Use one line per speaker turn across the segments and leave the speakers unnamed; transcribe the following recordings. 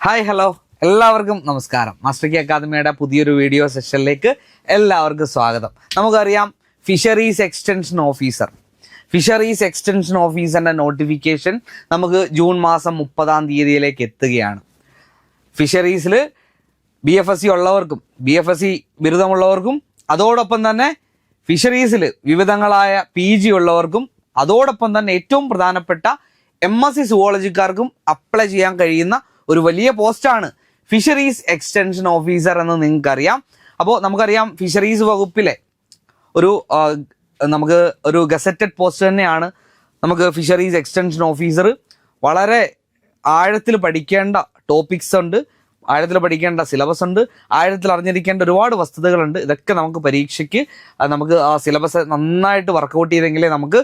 Hi hello എല്ലാവർക്കും നമസ്കാരം. Master K അക്കാദമിയുടെ പുതിയൊരു വീഡിയോ സെഷനിലേക്ക് എല്ലാവർക്കും സ്വാഗതം. നമുക്കറിയാം ഫിഷറീസ് എക്സ്റ്റൻഷൻ ഓഫീസറിൻ്റെ നോട്ടിഫിക്കേഷൻ നമുക്ക് ജൂൺ മാസം 30 എത്തുകയാണ്. ഫിഷറീസിൽ BFSC ഉള്ളവർക്കും BFSC ബിരുദമുള്ളവർക്കും അതോടൊപ്പം തന്നെ ഫിഷറീസിൽ വിവിധങ്ങളായ PG ഉള്ളവർക്കും അതോടൊപ്പം തന്നെ ഏറ്റവും പ്രധാനപ്പെട്ട MSc സുവോളജിക്കാർക്കും അപ്ലൈ ചെയ്യാൻ കഴിയുന്ന ഒരു വലിയ പോസ്റ്റാണ് ഫിഷറീസ് എക്സ്റ്റൻഷൻ ഓഫീസർ എന്ന് നിങ്ങൾക്കറിയാം. അപ്പോൾ നമുക്കറിയാം ഫിഷറീസ് വകുപ്പിലെ നമുക്ക് ഒരു ഗസറ്റഡ് പോസ്റ്റ് തന്നെയാണ് നമുക്ക് ഫിഷറീസ് എക്സ്റ്റൻഷൻ ഓഫീസർ. വളരെ ആഴത്തിൽ പഠിക്കേണ്ട ടോപ്പിക്സ് ഉണ്ട്, ആഴത്തിൽ പഠിക്കേണ്ട സിലബസ് ഉണ്ട്, ആഴത്തിൽ അറിഞ്ഞിരിക്കേണ്ട ഒരുപാട് വസ്തുതകളുണ്ട്. ഇതൊക്കെ നമുക്ക് പരീക്ഷയ്ക്ക് നമുക്ക് ആ സിലബസ് നന്നായിട്ട് വർക്കൗട്ട് ചെയ്തെങ്കിലേ നമുക്ക്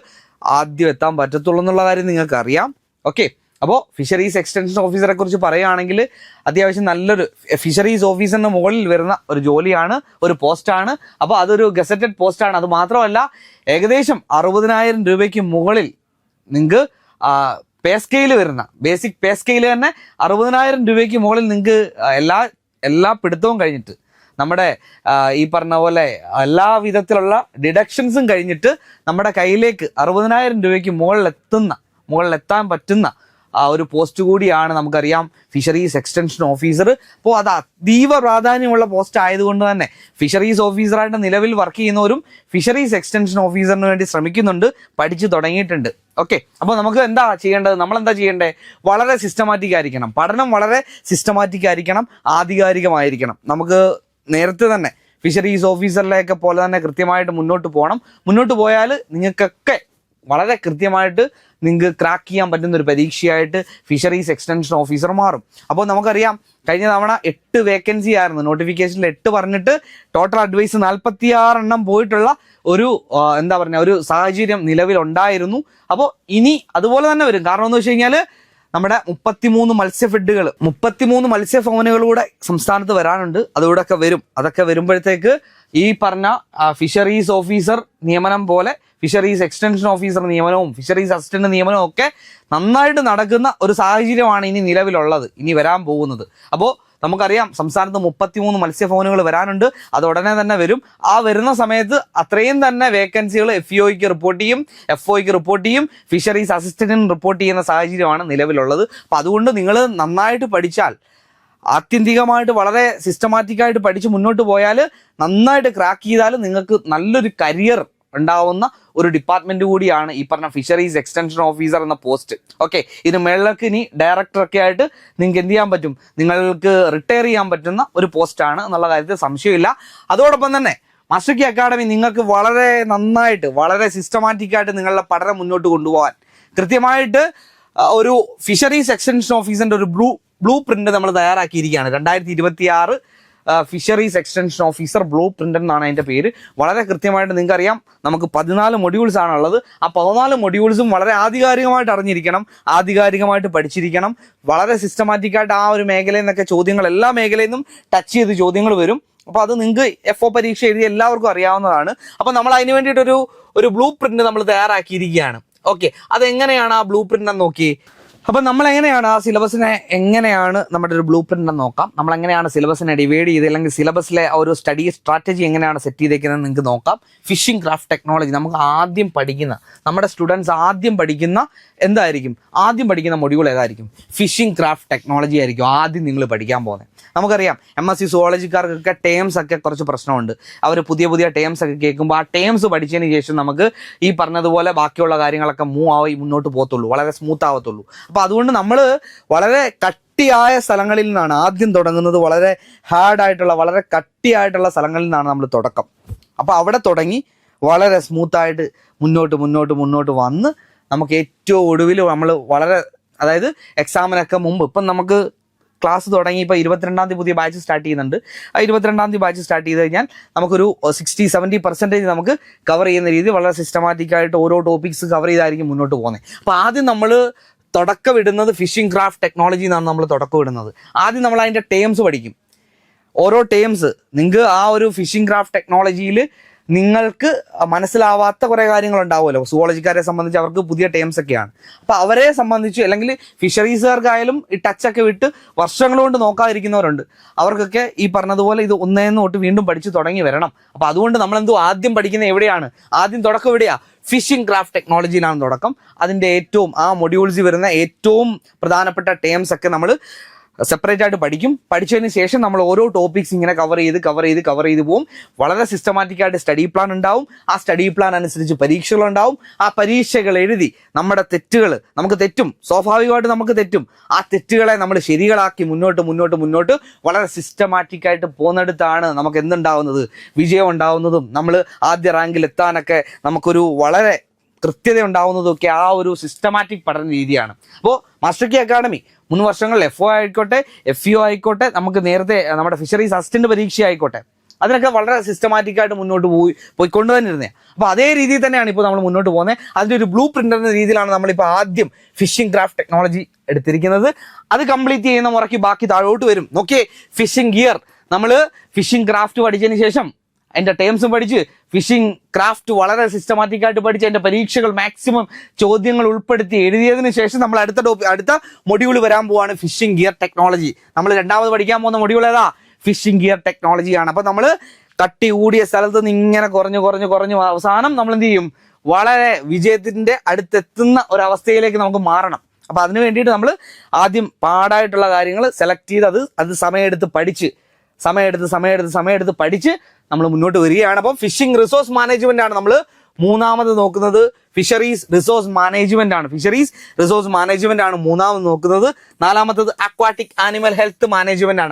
ആദ്യം എത്താൻ പറ്റത്തുള്ളൂ എന്നുള്ള കാര്യം നിങ്ങൾക്ക് അറിയാം. ഓക്കെ, അപ്പോൾ ഫിഷറീസ് എക്സ്റ്റൻഷൻ ഓഫീസറെ കുറിച്ച് പറയുകയാണെങ്കിൽ അത്യാവശ്യം നല്ലൊരു ഫിഷറീസ് ഓഫീസറിന് മുകളിൽ വരുന്ന ഒരു ജോലിയാണ്, ഒരു പോസ്റ്റാണ്. അപ്പോൾ അതൊരു ഗസറ്റഡ് പോസ്റ്റാണ്. അത് മാത്രമല്ല, ഏകദേശം 60,000 രൂപയ്ക്ക് മുകളിൽ നിങ്ങൾക്ക് പേ സ്കെയിൽ വരുന്ന ബേസിക് പേ സ്കെയിൽ തന്നെ 60,000 രൂപയ്ക്ക് മുകളിൽ നിങ്ങൾക്ക് എല്ലാ പിടുത്തവും കഴിഞ്ഞിട്ട് നമ്മുടെ ഈ പറഞ്ഞ പോലെ എല്ലാ വിധത്തിലുള്ള ഡിഡക്ഷൻസും കഴിഞ്ഞിട്ട് നമ്മുടെ കയ്യിലേക്ക് 60,000 രൂപയ്ക്ക് മുകളിലെത്താൻ പറ്റുന്ന ഒരു പോസ്റ്റ് കൂടിയാണ് നമുക്കറിയാം ഫിഷറീസ് എക്സ്റ്റൻഷൻ ഓഫീസർ. അപ്പോൾ അത് അതീവ പ്രാധാന്യമുള്ള പോസ്റ്റ് ആയതുകൊണ്ട് തന്നെ ഫിഷറീസ് ഓഫീസറായിട്ട് നിലവിൽ വർക്ക് ചെയ്യുന്നവരും ഫിഷറീസ് എക്സ്റ്റൻഷൻ ഓഫീസറിന് വേണ്ടി ശ്രമിക്കുന്നുണ്ട്, പഠിച്ചു തുടങ്ങിയിട്ടുണ്ട്. ഓക്കെ, അപ്പോൾ നമുക്ക് എന്താ ചെയ്യേണ്ടത്? നമ്മളെന്താ ചെയ്യേണ്ടത്? വളരെ സിസ്റ്റമാറ്റിക് ആയിരിക്കണം, പഠനം വളരെ സിസ്റ്റമാറ്റിക് ആയിരിക്കണം, ആധികാരികമായിരിക്കണം. നമുക്ക് നേരത്തെ തന്നെ ഫിഷറീസ് ഓഫീസറിലേക്ക് പോലെ തന്നെ കൃത്യമായിട്ട് മുന്നോട്ട് പോയാൽ നിങ്ങൾക്കൊക്കെ വളരെ കൃത്യമായിട്ട് നിങ്ങൾക്ക് ക്രാക്ക് ചെയ്യാൻ പറ്റുന്ന ഒരു പരീക്ഷയായിട്ട് ഫിഷറീസ് എക്സ്റ്റൻഷൻ ഓഫീസർ മാറും. അപ്പോൾ നമുക്കറിയാം കഴിഞ്ഞ തവണ 8 വേക്കൻസി ആയിരുന്നു, നോട്ടിഫിക്കേഷനിൽ 8 പറഞ്ഞിട്ട് ടോട്ടൽ അഡ്വൈസ് 46 എണ്ണം പോയിട്ടുള്ള ഒരു സാഹചര്യം നിലവിലുണ്ടായിരുന്നു. അപ്പോൾ ഇനി അതുപോലെ തന്നെ വരും. കാരണം എന്ന് വെച്ച് കഴിഞ്ഞാൽ നമ്മുടെ 33 മത്സ്യഭവനുകളൂടെ സംസ്ഥാനത്ത് വരാനുണ്ട്. അതുകൂടെ വരും. അതൊക്കെ വരുമ്പോഴത്തേക്ക് ഈ പറഞ്ഞ ഫിഷറീസ് ഓഫീസർ നിയമനം പോലെ ഫിഷറീസ് എക്സ്റ്റൻഷൻ ഓഫീസർ നിയമനവും ഫിഷറീസ് അസിസ്റ്റന്റ് നിയമനവും ഒക്കെ നന്നായിട്ട് നടക്കുന്ന ഒരു സാഹചര്യമാണ് ഇനി നിലവിലുള്ളത്, ഇനി വരാൻ പോകുന്നത്. അപ്പോൾ നമുക്കറിയാം സംസ്ഥാനത്ത് 33 മത്സ്യഭവനുകൾ വരാനുണ്ട്. അത് ഉടനെ തന്നെ വരും. ആ വരുന്ന സമയത്ത് അത്രയും തന്നെ വേക്കൻസികൾ FEOയ്ക്ക് റിപ്പോർട്ട് ചെയ്യും, FOയ്ക്ക് റിപ്പോർട്ട് ചെയ്യും, ഫിഷറീസ് അസിസ്റ്റന്റിന് റിപ്പോർട്ട് ചെയ്യുന്ന സാഹചര്യമാണ് നിലവിലുള്ളത്. അപ്പം അതുകൊണ്ട് നിങ്ങൾ നന്നായിട്ട് പഠിച്ചാൽ, ആത്യന്തികമായിട്ട് വളരെ സിസ്റ്റമാറ്റിക്കായിട്ട് പഠിച്ച് മുന്നോട്ട് പോയാൽ, നന്നായിട്ട് ക്രാക്ക് ചെയ്താൽ നിങ്ങൾക്ക് നല്ലൊരു കരിയർ ഉണ്ടാവുന്ന ഒരു ഡിപ്പാർട്ട്മെന്റ് കൂടിയാണ് ഈ പറഞ്ഞ ഫിഷറീസ് എക്സ്റ്റൻഷൻ ഓഫീസർ എന്ന പോസ്റ്റ്. ഓക്കെ, ഇതിന് മേളിലേക്ക് ഇനി ഡയറക്ടറൊക്കെ ആയിട്ട് നിങ്ങൾക്ക് എന്ത് ചെയ്യാൻ പറ്റും? നിങ്ങൾക്ക് റിട്ടയർ ചെയ്യാൻ പറ്റുന്ന ഒരു പോസ്റ്റാണ് എന്നുള്ള കാര്യത്തിൽ സംശയമില്ല. അതോടൊപ്പം തന്നെ മാസ്റ്റർ കെ അക്കാഡമി നിങ്ങൾക്ക് വളരെ നന്നായിട്ട് വളരെ സിസ്റ്റമാറ്റിക്കായിട്ട് നിങ്ങളുടെ പഠനം മുന്നോട്ട് കൊണ്ടുപോകാൻ കൃത്യമായിട്ട് ഒരു ഫിഷറീസ് എക്സ്റ്റൻഷൻ ഓഫീസറിന്റെ ഒരു ബ്ലൂ പ്രിന്റ് നമ്മൾ തയ്യാറാക്കിയിരിക്കുകയാണ്. 2026 fisheries extension officer blue print എന്നാണ് അതിൻ്റെ പേര്. വളരെ കൃത്യമായിട്ട് നിങ്ങൾക്കറിയാം നമുക്ക് 14 മൊഡ്യൂൾസ് ആണുള്ളത്. ആ 14 മൊഡ്യൂൾസും വളരെ ആധികാരികമായിട്ട് അറിഞ്ഞിരിക്കണം, ആധികാരികമായിട്ട് പഠിച്ചിരിക്കണം. വളരെ സിസ്റ്റമാറ്റിക്കായിട്ട് ആ ഒരു മേഖലയിൽ നിന്നൊക്കെ ചോദ്യങ്ങൾ, എല്ലാ മേഖലയിൽ നിന്നും ടച്ച് ചെയ്ത് ചോദ്യങ്ങൾ വരും. അപ്പോൾ അത് നിങ്ങൾക്ക് FO പരീക്ഷ എഴുതി എല്ലാവർക്കും അറിയാവുന്നതാണ്. അപ്പോൾ നമ്മൾ അതിന് വേണ്ടിയിട്ടൊരു ബ്ലൂ പ്രിന്റ് നമ്മൾ തയ്യാറാക്കിയിരിക്കുകയാണ്. ഓക്കെ, അതെങ്ങനെയാണ് ആ ബ്ലൂ പ്രിന്റ് എന്ന് നോക്കി. അപ്പം നമ്മൾ എങ്ങനെയാണ് ആ സിലബസിനെ നമ്മുടെ ഒരു ബ്ലൂ പ്രിന്റ് എന്ന് നോക്കാം. നമ്മൾ എങ്ങനെയാണ് സിലബസിനെ ഡിവൈഡ് ചെയ്ത്, അല്ലെങ്കിൽ സിലബസിലെ ഒരു സ്റ്റഡി സ്ട്രാറ്റജി എങ്ങനെയാണ് സെറ്റ് ചെയ്തേക്കുന്നത് നിങ്ങൾക്ക് നോക്കാം. ഫിഷിംഗ് ക്രാഫ്റ്റ് ടെക്നോളജി നമുക്ക് നമ്മുടെ സ്റ്റുഡൻസ് ആദ്യം പഠിക്കുന്ന മൊഡ്യൂൾ ഏതായിരിക്കും? ഫിഷിംഗ് ക്രാഫ്റ്റ് ടെക്നോളജി ആയിരിക്കും ആദ്യം നിങ്ങൾ പഠിക്കാൻ പോകുന്നത്. നമുക്കറിയാം MSc സുവോളജിക്കാർക്കൊക്കെ ടേംസ് ഒക്കെ കുറച്ച് പ്രശ്നമുണ്ട്. അവർ പുതിയ ടേംസ് ഒക്കെ കേൾക്കുമ്പോൾ ആ ടേംസ് പഠിച്ചതിന് ശേഷം നമുക്ക് ഈ പറഞ്ഞതുപോലെ ബാക്കിയുള്ള കാര്യങ്ങളൊക്കെ മുന്നോട്ട് പോകത്തുള്ളൂ, വളരെ സ്മൂത്ത് ആവത്തുള്ളൂ. അപ്പോൾ അതുകൊണ്ട് നമ്മൾ വളരെ കട്ടിയായ സ്ഥലങ്ങളിൽ നിന്നാണ് ആദ്യം തുടങ്ങുന്നത്. വളരെ ഹാർഡായിട്ടുള്ള, വളരെ കട്ടിയായിട്ടുള്ള സ്ഥലങ്ങളിൽ നിന്നാണ് നമ്മൾ തുടക്കം. അപ്പോൾ അവിടെ തുടങ്ങി വളരെ സ്മൂത്തായിട്ട് മുന്നോട്ട് വന്ന് നമുക്ക് ഏറ്റവും ഒടുവിൽ നമ്മൾ അതായത് എക്സാമിനൊക്കെ മുമ്പ് ഇപ്പം നമുക്ക് ക്ലാസ് തുടങ്ങി ഇപ്പോൾ 22-ാം തീയതി പുതിയ ബാച്ച് സ്റ്റാർട്ട് ചെയ്യുന്നുണ്ട്. ആ 22-ാം തീയതി ബാച്ച് സ്റ്റാർട്ട് ചെയ്ത് കഴിഞ്ഞാൽ നമുക്കൊരു 60-70% നമുക്ക് കവർ ചെയ്യുന്ന രീതി വളരെ സിസ്റ്റമാറ്റിക്കായിട്ട് ഓരോ ടോപ്പിക്സ് കവർ ചെയ്തായിരിക്കും മുന്നോട്ട് പോകുന്നത്. അപ്പോൾ ആദ്യം നമ്മൾ തുടക്കം ഇടുന്നത് ഫിഷിംഗ് ക്രാഫ്റ്റ് ടെക്നോളജി എന്നാണ് നമ്മൾ തുടക്കം ഇടുന്നത്. ആദ്യം നമ്മൾ അതിൻ്റെ ടേംസ് പഠിക്കും. ഓരോ ടേംസ് നിങ്ങൾക്ക് ആ ഒരു ഫിഷിംഗ് ക്രാഫ്റ്റ് ടെക്നോളജിയിൽ നിങ്ങൾക്ക് മനസ്സിലാവാത്ത കുറേ കാര്യങ്ങളുണ്ടാവുമല്ലോ. സുവോളജിക്കാരെ സംബന്ധിച്ച് അവർക്ക് പുതിയ ടേംസ് ഒക്കെയാണ്. അപ്പോൾ അവരെ സംബന്ധിച്ച് അല്ലെങ്കിൽ ഫിഷറീസുകാർക്കായാലും ഈ ടച്ചൊക്കെ വിട്ട് വർഷങ്ങൾ കൊണ്ട് നോക്കാതിരിക്കുന്നവരുണ്ട്. അവർക്കൊക്കെ ഈ പറഞ്ഞതുപോലെ ഇത് ഒന്നേന്ന് തൊട്ട് വീണ്ടും പഠിച്ച് തുടങ്ങി വരണം. അപ്പോൾ അതുകൊണ്ട് നമ്മളെന്തോ ആദ്യം പഠിക്കുന്ന എവിടെയാണ്? ആദ്യം തുടക്കം എവിടെയാണ്? ഫിഷിംഗ് ക്രാഫ്റ്റ് ടെക്നോളജിയിലാണ് തുടക്കം. അതിൻ്റെ ഏറ്റവും ആ മൊഡ്യൂൾസിൽ വരുന്ന ഏറ്റവും പ്രധാനപ്പെട്ട ടേംസ് ഒക്കെ നമ്മൾ സെപ്പറേറ്റ് ആയിട്ട് പഠിക്കും. പഠിച്ചതിന് ശേഷം നമ്മൾ ഓരോ ടോപ്പിക്സ് ഇങ്ങനെ കവർ ചെയ്ത് പോകും. വളരെ സിസ്റ്റമാറ്റിക് ആയിട്ട് സ്റ്റഡി പ്ലാൻ ഉണ്ടാവും. ആ സ്റ്റഡി പ്ലാൻ അനുസരിച്ച് പരീക്ഷകളുണ്ടാവും. ആ പരീക്ഷകൾ എഴുതി നമ്മുടെ തെറ്റുകൾ നമുക്ക് തെറ്റും, സ്വാഭാവികമായിട്ട് നമുക്ക് തെറ്റും. ആ തെറ്റുകളെ നമ്മൾ ശരികളാക്കി മുന്നോട്ട് വളരെ സിസ്റ്റമാറ്റിക് ആയിട്ട് പോകുന്നിടത്താണ് നമുക്ക് എന്തുണ്ടാവുന്നത്? വിജയം ഉണ്ടാവുന്നതും നമ്മൾ ആദ്യ റാങ്കിൽ എത്താനൊക്കെ നമുക്കൊരു വളരെ കൃത്യത ഉണ്ടാവുന്നതൊക്കെ ആ ഒരു സിസ്റ്റമാറ്റിക് പഠന രീതിയാണ്. അപ്പോൾ മാസ്റ്റർ കീ അക്കാഡമി 3 വർഷങ്ങളിൽ FO ആയിക്കോട്ടെ, FEO ആയിക്കോട്ടെ, നമുക്ക് നേരത്തെ നമ്മുടെ ഫിഷറീസ് അസിസ്റ്റന്റ് പരീക്ഷ ആയിക്കോട്ടെ, അതിനൊക്കെ വളരെ സിസ്റ്റമാറ്റിക് ആയിട്ട് മുന്നോട്ട് പോയിക്കൊണ്ട് തന്നെ ഇരുന്നത്. അപ്പോൾ അതേ രീതിയിൽ തന്നെയാണ് ഇപ്പോൾ നമ്മൾ മുന്നോട്ട് പോകുന്നത്. അതിൻ്റെ ഒരു ബ്ലൂ പ്രിന്റ് എന്ന രീതിയിലാണ് നമ്മളിപ്പോൾ ആദ്യം ഫിഷിംഗ് ക്രാഫ്റ്റ് ടെക്നോളജി എടുത്തിരിക്കുന്നത്. അത് കംപ്ലീറ്റ് ചെയ്യുന്ന മുറയ്ക്ക് ബാക്കി താഴോട്ട് വരും. നോക്കിയേ, ഫിഷിംഗ് ഗിയർ നമ്മൾ ഫിഷിംഗ് ക്രാഫ്റ്റ് പഠിച്ചതിന് ശേഷം അതിൻ്റെ ടേംസും പഠിച്ച് ഫിഷിംഗ് ക്രാഫ്റ്റ് വളരെ സിസ്റ്റമാറ്റിക് ആയിട്ട് പഠിച്ച് അതിൻ്റെ പരീക്ഷകൾ മാക്സിമം ചോദ്യങ്ങൾ ഉൾപ്പെടുത്തി എഴുതിയതിന് ശേഷം നമ്മൾ അടുത്ത മൊഡ്യൂൾ വരാൻ പോവാണ് ഫിഷിംഗ് ഗിയർ ടെക്നോളജി. നമ്മൾ രണ്ടാമത് പഠിക്കാൻ പോകുന്ന മൊഡ്യൂൾ ഏതാ? ഫിഷിംഗ് ഗിയർ ടെക്നോളജിയാണ്. അപ്പോൾ നമ്മൾ കട്ടി കൂടിയ സ്ഥലത്ത് നിന്ന് ഇങ്ങനെ കുറഞ്ഞു അവസാനം നമ്മൾ എന്ത് ചെയ്യും? വളരെ വിജയത്തിൻ്റെ അടുത്തെത്തുന്ന ഒരവസ്ഥയിലേക്ക് നമുക്ക് മാറണം. അപ്പോൾ അതിന് വേണ്ടിയിട്ട് നമ്മൾ ആദ്യം പാടായിട്ടുള്ള കാര്യങ്ങൾ സെലക്ട് ചെയ്ത് അത് സമയമെടുത്ത് പഠിച്ച് നമ്മൾ മുന്നോട്ട് വരികയാണ്. അപ്പം ഫിഷിംഗ് റിസോഴ്സ് മാനേജ്മെന്റ് ആണ് നമ്മൾ മൂന്നാമത് നോക്കുന്നത്. ഫിഷറീസ് റിസോഴ്സ് മാനേജ്മെന്റ് ആണ് മൂന്നാമത് നോക്കുന്നത്. നാലാമത്തത് അക്വാട്ടിക് ആനിമൽ ഹെൽത്ത് മാനേജ്മെന്റ്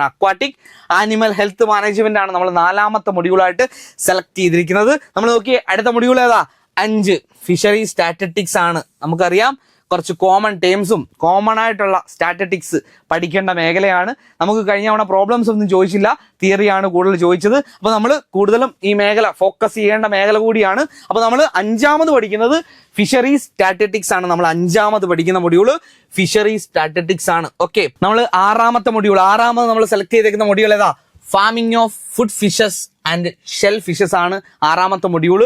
ആണ് നമ്മൾ നാലാമത്തെ മൊഡ്യൂളായിട്ട് സെലക്ട് ചെയ്തിരിക്കുന്നത്. നമ്മൾ നോക്കിയേ, അടുത്ത മൊഡ്യൂൾ ഏതാ? 5 ഫിഷറി സ്റ്റാറ്റിസ്റ്റിക്സ് ആണ്. നമുക്കറിയാം കുറച്ച് കോമൺ ടേംസും കോമൺ ആയിട്ടുള്ള സ്റ്റാറ്റിസ്റ്റിക്സ് പഠിക്കേണ്ട മേഖലയാണ്. നമുക്ക് കഴിഞ്ഞ തവണ പ്രോബ്ലംസ് ഒന്നും ചോദിച്ചില്ല, തിയറിയാണ് കൂടുതൽ ചോദിച്ചത്. അപ്പോൾ നമ്മൾ കൂടുതലും ഈ മേഖല ഫോക്കസ് ചെയ്യേണ്ട മേഖല കൂടിയാണ്. അപ്പോൾ നമ്മൾ 5ാമത് പഠിക്കുന്നത് ഫിഷറി സ്റ്റാറ്റിസ്റ്റിക്സ് ആണ്. നമ്മൾ 5ാമത് പഠിക്കുന്ന മൊഡ്യൂൾ ഫിഷറി സ്റ്റാറ്റിസ്റ്റിക്സ് ആണ്. ഓക്കെ, നമ്മൾ 6ാമത് നമ്മൾ സെലക്ട് ചെയ്തേക്കുന്ന മൊഡ്യൂൾ ഏതാ? Farming of food fishes and shell fishes ആണ് 6ാമത്തെ മൊഡ്യൂൾ.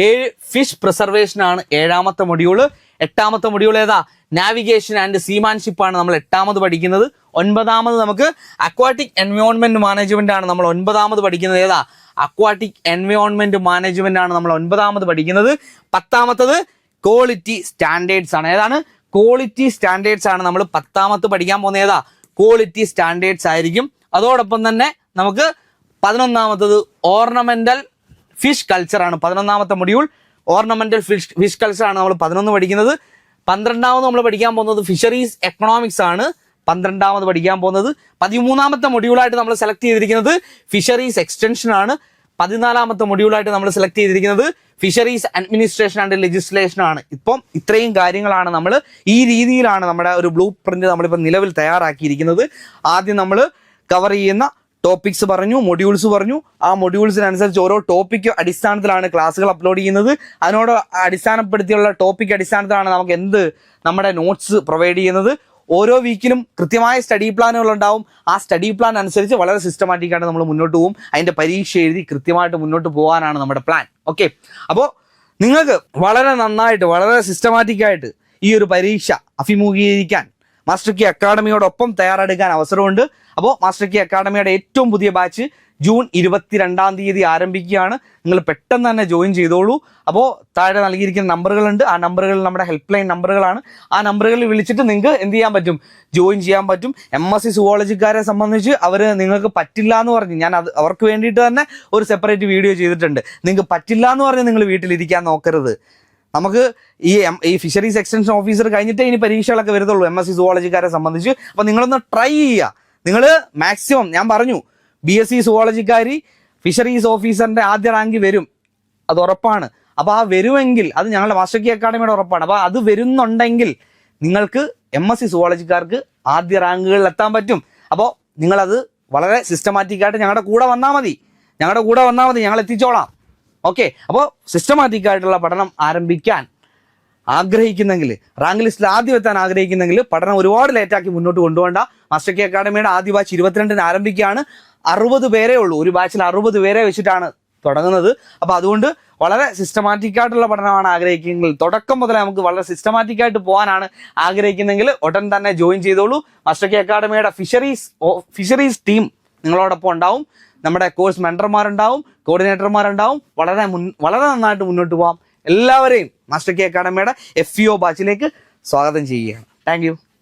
7 ഫിഷ് പ്രിസർവേഷൻ ആണ് 7ാമത്തെ മൊഡ്യൂൾ. 8ാമത്തെ മൊഡ്യൂൾ ഏതാ? നാവിഗേഷൻ ആൻഡ് സീമാൻഷിപ്പ് ആണ് നമ്മൾ 8ാമത് പഠിക്കുന്നത്. 9ാമത് നമുക്ക് അക്വാട്ടിക് എൻവയോൺമെന്റ് മാനേജ്മെന്റ് ആണ് നമ്മൾ 9ാമത് പഠിക്കുന്നത്. ഏതാ? അക്വാട്ടിക് എൻവയോൺമെന്റ് മാനേജ്മെന്റ് ആണ് നമ്മൾ 9ാമത് പഠിക്കുന്നത്. 10ാമത്തത് ക്വാളിറ്റി സ്റ്റാൻഡേർഡ്സ് ആണ്. ഏതാണ്? ക്വാളിറ്റി സ്റ്റാൻഡേർഡ്സ് ആണ് നമ്മൾ 10ാമത് പഠിക്കാൻ പോകുന്നത്. ഏതാ? ക്വാളിറ്റി സ്റ്റാൻഡേർഡ്സ് ആയിരിക്കും. അതോടൊപ്പം തന്നെ നമുക്ക് 11ാമത്തത് ഓർണമെന്റൽ ഫിഷ് കൾച്ചർ ആണ് 11ാമത്തെ മൊഡ്യൂൾ. ഓർണമെന്റൽ ഫിഷ് കൾച്ചർ ആണ് നമ്മൾ 11 പഠിക്കുന്നത്. 12ാമത് നമ്മൾ പഠിക്കാൻ പോകുന്നത് ഫിഷറീസ് എക്കണോമിക്സ് ആണ് 12ാമത് പഠിക്കാൻ പോകുന്നത്. 13ാമത്തെ മൊഡ്യൂളായിട്ട് നമ്മൾ സെലക്ട് ചെയ്തിരിക്കുന്നത് ഫിഷറീസ് എക്സ്റ്റൻഷൻ ആണ്. 14ാമത്തെ മൊഡ്യൂളായിട്ട് നമ്മൾ സെലക്ട് ചെയ്തിരിക്കുന്നത് ഫിഷറീസ് അഡ്മിനിസ്ട്രേഷൻ ആൻഡ് ലെജിസ്ലേഷൻ ആണ്. ഇപ്പം ഇത്രയും കാര്യങ്ങളാണ് നമ്മൾ ഈ രീതിയിലാണ് നമ്മുടെ ഒരു ബ്ലൂ പ്രിന്റ് നമ്മളിപ്പോൾ നിലവിൽ തയ്യാറാക്കിയിരിക്കുന്നത്. ആദ്യം നമ്മൾ കവർ ചെയ്യുന്ന ടോപ്പിക്സ് പറഞ്ഞു, മൊഡ്യൂൾസ് പറഞ്ഞു. ആ മൊഡ്യൂൾസിനനുസരിച്ച് ഓരോ ടോപ്പിക്ക് അടിസ്ഥാനത്തിലാണ് ക്ലാസ്സുകൾ അപ്ലോഡ് ചെയ്യുന്നത്. അതിനോട് അടിസ്ഥാനപ്പെടുത്തിയുള്ള ടോപ്പിക് അടിസ്ഥാനത്തിലാണ് നമുക്ക് നമ്മുടെ നോട്ട്സ് പ്രൊവൈഡ് ചെയ്യുന്നത്. ഓരോ വീക്കിലും കൃത്യമായ സ്റ്റഡി പ്ലാനുകൾ ഉണ്ടാവും. ആ സ്റ്റഡി പ്ലാൻ അനുസരിച്ച് വളരെ സിസ്റ്റമാറ്റിക് ആയിട്ട് നമ്മൾ മുന്നോട്ട് പോകും. അതിൻ്റെ പരീക്ഷ എഴുതി കൃത്യമായിട്ട് മുന്നോട്ട് പോകാനാണ് നമ്മുടെ പ്ലാൻ. ഓക്കെ, അപ്പോൾ നിങ്ങൾക്ക് വളരെ നന്നായിട്ട് വളരെ സിസ്റ്റമാറ്റിക് ആയിട്ട് ഈ ഒരു പരീക്ഷ അഭിമുഖീകരിക്കാൻ മാസ്റ്റർ കീ അക്കാഡമിയോടൊപ്പം തയ്യാറെടുക്കാൻ അവസരമുണ്ട്. അപ്പോൾ മാസ്റ്റർ കീ അക്കാഡമിയുടെ ഏറ്റവും പുതിയ ബാച്ച് ജൂൺ 22-ാം തീയതി ആരംഭിക്കുകയാണ്. നിങ്ങൾ പെട്ടെന്ന് തന്നെ ജോയിൻ ചെയ്തോളൂ. അപ്പോൾ താഴെ നൽകിയിരിക്കുന്ന നമ്പറുകളുണ്ട്. ആ നമ്പറുകൾ നമ്മുടെ ഹെൽപ്പ് ലൈൻ നമ്പറുകളാണ്. ആ നമ്പറുകളിൽ വിളിച്ചിട്ട് നിങ്ങൾക്ക് എന്ത് ചെയ്യാൻ പറ്റും? ജോയിൻ ചെയ്യാൻ പറ്റും. MSc സുവോളജിക്കാരെ സംബന്ധിച്ച് നിങ്ങൾക്ക് പറ്റില്ല എന്ന് പറഞ്ഞ് ഞാൻ അവർക്ക് വേണ്ടിയിട്ട് തന്നെ ഒരു സെപ്പറേറ്റ് വീഡിയോ ചെയ്തിട്ടുണ്ട്. നിങ്ങൾക്ക് പറ്റില്ല എന്ന് പറഞ്ഞ് നിങ്ങൾ വീട്ടിലിരിക്കാൻ നോക്കരുത്. നമുക്ക് ഈ ഫിഷറീസ് എക്സ്റ്റൻഷൻ ഓഫീസർ കഴിഞ്ഞിട്ടേ ഇനി പരീക്ഷകളൊക്കെ വരുന്നുള്ളൂ MSc സുവോളജിക്കാരെ സംബന്ധിച്ച്. അപ്പോൾ നിങ്ങളൊന്ന് ട്രൈ ചെയ്യുക. നിങ്ങൾ മാക്സിമം, ഞാൻ പറഞ്ഞു, BSc സുവോളജിക്കാരി ഫിഷറീസ് ഓഫീസറിന്റെ ആദ്യ റാങ്ക് വരും, അത് ഉറപ്പാണ്. അപ്പോൾ ആ വരുമെങ്കിൽ അത് ഞങ്ങളുടെ മാസ്റ്റർ കീ അക്കാഡമിയുടെ ഉറപ്പാണ്. അപ്പോൾ അത് വരുന്നുണ്ടെങ്കിൽ നിങ്ങൾക്ക് MSc സുവോളജിക്കാർക്ക് ആദ്യ റാങ്കുകളിൽ എത്താൻ പറ്റും. അപ്പോൾ നിങ്ങളത് വളരെ സിസ്റ്റമാറ്റിക് ആയിട്ട് ഞങ്ങളുടെ കൂടെ വന്നാൽ മതി, ഞങ്ങൾ എത്തിച്ചോളാം. ഓക്കെ, അപ്പോൾ സിസ്റ്റമാറ്റിക് ആയിട്ടുള്ള പഠനം ആരംഭിക്കാൻ ആഗ്രഹിക്കുന്നെങ്കിൽ, റാങ്ക് ലിസ്റ്റിൽ ആദ്യം എത്താൻ ആഗ്രഹിക്കുന്നെങ്കിൽ പഠനം ഒരുപാട് ലേറ്റാക്കി മുന്നോട്ട് കൊണ്ടുപോകണ്ട. മാസ്റ്റർ കീ അക്കാഡമിയുടെ ആദ്യ ബാച്ച് 22-ന് ആരംഭിക്കുകയാണ്. 60 പേരേ ഉള്ളൂ. ഒരു ബാച്ചിൽ 60 പേരെ വെച്ചിട്ടാണ് തുടങ്ങുന്നത്. അപ്പോൾ അതുകൊണ്ട് വളരെ സിസ്റ്റമാറ്റിക് ആയിട്ടുള്ള പഠനമാണ് ആഗ്രഹിക്കുന്നതെങ്കിൽ, തുടക്കം മുതലേ നമുക്ക് വളരെ സിസ്റ്റമാറ്റിക് ആയിട്ട് പോകാനാണ് ആഗ്രഹിക്കുന്നതെങ്കിൽ ഉടൻ തന്നെ ജോയിൻ ചെയ്തോളൂ. മാസ്റ്റർ കെ അക്കാഡമിയുടെ ഫിഷറീസ് ടീം നിങ്ങളോടൊപ്പം ഉണ്ടാവും. നമ്മുടെ കോഴ്സ് മെന്റർമാരുണ്ടാവും, കോർഡിനേറ്റർമാരുണ്ടാവും. വളരെ നന്നായിട്ട് മുന്നോട്ട് പോകാം. എല്ലാവരെയും മാസ്റ്റർ കെ അക്കാഡമിയുടെ FEO ബാച്ചിലേക്ക് സ്വാഗതം ചെയ്യുകയാണ്. Thank you.